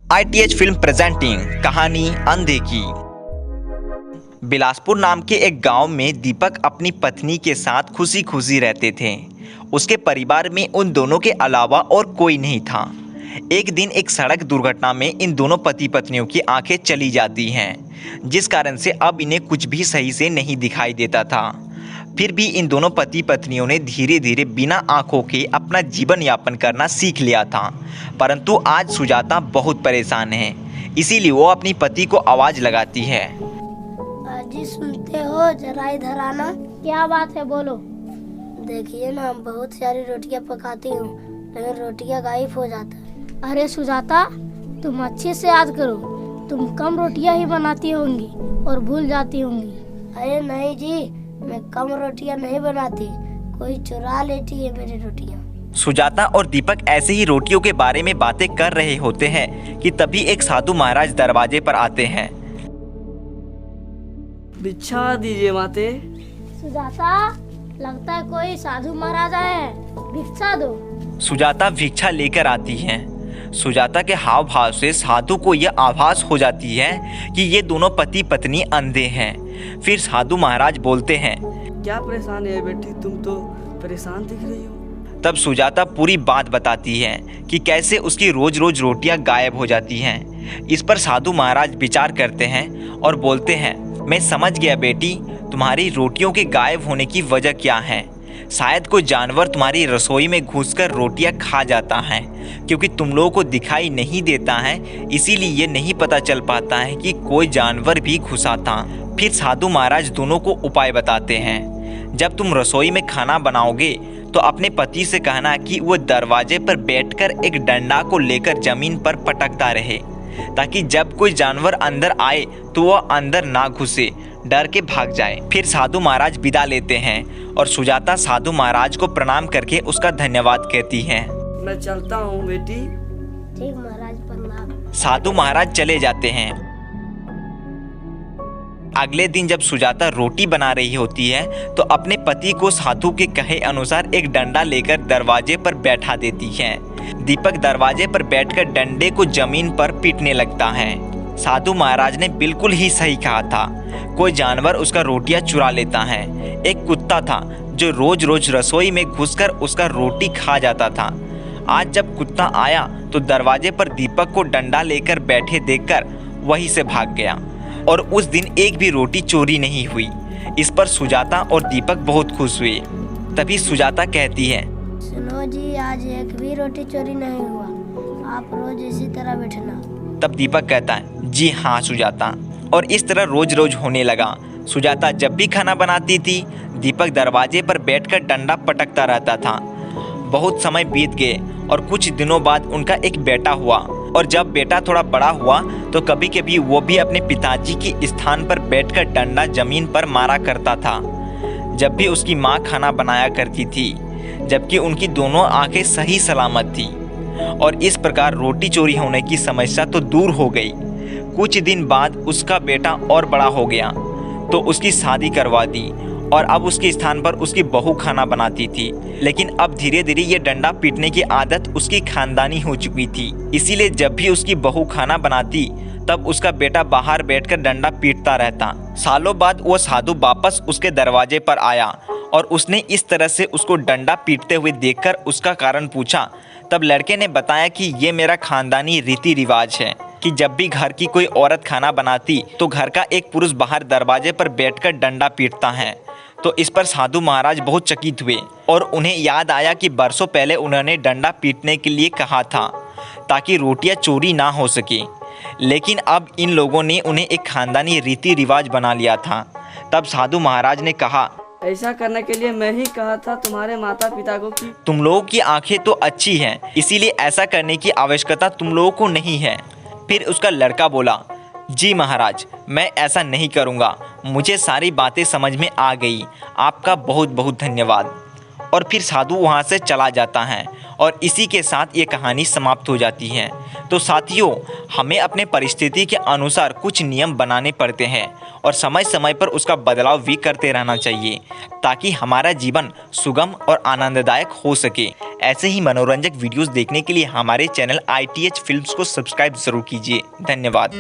ITH film presenting कहानी अंधे की। बिलासपुर नाम के एक गांव में दीपक अपनी पत्नी के साथ खुशी खुशी रहते थे। उसके परिवार में उन दोनों के अलावा और कोई नहीं था। एक दिन एक सड़क दुर्घटना में इन दोनों पति पत्नियों की आंखें चली जाती हैं, जिस कारण से अब इन्हें कुछ भी सही से नहीं दिखाई देता था। फिर भी इन दोनों पति पत्नियों ने धीरे धीरे बिना आंखों के अपना जीवन यापन करना सीख लिया था। परंतु आज सुजाता बहुत परेशान है, इसीलिए वो अपनी पति को आवाज लगाती है। जी सुनते हो, जरा इधर आना। क्या बात है, बोलो। देखिए ना, बहुत सारी रोटियां पकाती हूँ लेकिन रोटियां गायब हो जाता है। अरे सुजाता, तुम अच्छे से याद करो, तुम कम रोटियां ही बनाती होंगी और भूल जाती होंगी। अरे नहीं जी, मैं कम रोटियां नहीं बनाती, कोई चुरा लेती है मेरी रोटियां। सुजाता और दीपक ऐसे ही रोटियों के बारे में बातें कर रहे होते हैं कि तभी एक साधु महाराज दरवाजे पर आते हैं। भिक्षा दीजिए माते। सुजाता, लगता है कोई साधु महाराज आए हैं, भिक्षा दो। सुजाता भिक्षा लेकर आती है। सुजाता के हाव भाव से साधु को यह आभास हो जाती है कि ये दोनों पति पत्नी अंधे हैं। फिर साधु महाराज बोलते हैं, क्या परेशान है बेटी, तुम तो परेशान दिख रही हो। तब सुजाता पूरी बात बताती है कि कैसे उसकी रोज रोज रोटियां गायब हो जाती हैं। इस पर साधु महाराज विचार करते हैं और बोलते हैं, मैं समझ गया बेटी, तुम्हारी रोटियों के गायब होने की वजह क्या है। शायद कोई जानवर तुम्हारी रसोई में घुसकर रोटियां खा जाता है। क्योंकि तुम लोगों को दिखाई नहीं देता है, इसीलिए ये नहीं पता चल पाता है कि कोई जानवर भी घुसा था। फिर साधु महाराज दोनों को उपाय बताते हैं। जब तुम रसोई में खाना बनाओगे तो अपने पति से कहना कि वो दरवाजे पर बैठकर एक डंडा को लेकर जमीन पर पटकता रहे, ताकि जब कोई जानवर अंदर आए तो वह अंदर ना घुसे, डर के भाग जाए। फिर साधु महाराज विदा लेते हैं और सुजाता साधु महाराज को प्रणाम करके उसका धन्यवाद कहती है। मैं चलता हूँ बेटी। ठीक महाराज, प्रणाम। साधु महाराज चले जाते हैं। अगले दिन जब सुजाता रोटी बना रही होती है तो अपने पति को साधु के कहे अनुसार एक डंडा लेकर दरवाजे पर बैठा देती है। दीपक दरवाजे पर बैठकर डंडे को जमीन पर पीटने लगता है। साधु महाराज ने बिल्कुल ही सही कहा था, कोई जानवर उसका रोटियां चुरा लेता है। एक कुत्ता था जो रोज रोज रसोई में घुसकर उसका रोटी खा जाता था। आज जब कुत्ता आया तो दरवाजे पर दीपक को डंडा लेकर बैठे देखकर वहीं से भाग गया और उस दिन एक भी रोटी चोरी नहीं हुई। इस पर सुजाता और दीपक बहुत खुश हुए। तभी सुजाता कहती है, सुनो जी, आज एक भी रोटी चोरी नहीं हुआ, आप रोज इसी तरह बैठना। तब दीपक कहता है, जी हाँ सुजाता। और इस तरह रोज रोज होने लगा। सुजाता जब भी खाना बनाती थी, दीपक दरवाजे पर बैठकर डंडा पटकता रहता था। बहुत समय बीत गए और कुछ दिनों बाद उनका एक बेटा हुआ। और जब बेटा थोड़ा बड़ा हुआ तो कभी कभी वो भी अपने पिताजी की स्थान पर बैठकर डंडा जमीन पर मारा करता था, जब भी उसकी माँ खाना बनाया करती थी, जबकि उनकी दोनों आंखें सही सलामत थी। और इस प्रकार रोटी चोरी होने की समस्या तो दूर हो गई। कुछ दिन बाद उसका बेटा और बड़ा हो गया तो उसकी शादी करवा दी और अब उसके स्थान पर उसकी बहू खाना बनाती थी। लेकिन अब धीरे धीरे ये डंडा पीटने की आदत उसकी खानदानी हो चुकी थी। इसीलिए जब भी उसकी बहू खाना बनाती तब उसका बेटा बाहर बैठकर डंडा पीटता रहता। सालों बाद वो साधु वापस उसके दरवाजे पर आया और उसने इस तरह से उसको डंडा पीटते हुए देखकर उसका कारण पूछा। तब लड़के ने बताया कि ये मेरा खानदानी रीति रिवाज है कि जब भी घर की कोई औरत खाना बनाती तो घर का एक पुरुष बाहर दरवाजे पर बैठकर डंडा पीटता है। तो इस पर साधु महाराज बहुत चकित हुए और उन्हें याद आया कि बरसों पहले उन्होंने डंडा पीटने के लिए कहा था ताकि रोटियां चोरी ना हो सके, लेकिन अब इन लोगों ने उन्हें एक खानदानी रीति रिवाज बना लिया था। तब साधु महाराज ने कहा, ऐसा करने के लिए मैं ही कहा था तुम्हारे माता पिता को कि तुम लोगों की आंखें तो अच्छी हैं, इसीलिए ऐसा करने की आवश्यकता तुम लोगों को नहीं है। फिर उसका लड़का बोला, जी महाराज, मैं ऐसा नहीं करूँगा, मुझे सारी बातें समझ में आ गई, आपका बहुत बहुत धन्यवाद। और फिर साधु वहाँ से चला जाता है और इसी के साथ ये कहानी समाप्त हो जाती है। तो साथियों, हमें अपने परिस्थिति के अनुसार कुछ नियम बनाने पड़ते हैं और समय समय पर उसका बदलाव भी करते रहना चाहिए ताकि हमारा जीवन सुगम और आनंददायक हो सके। ऐसे ही मनोरंजक वीडियोस देखने के लिए हमारे चैनल ITH फिल्म्स को सब्सक्राइब जरूर कीजिए। धन्यवाद।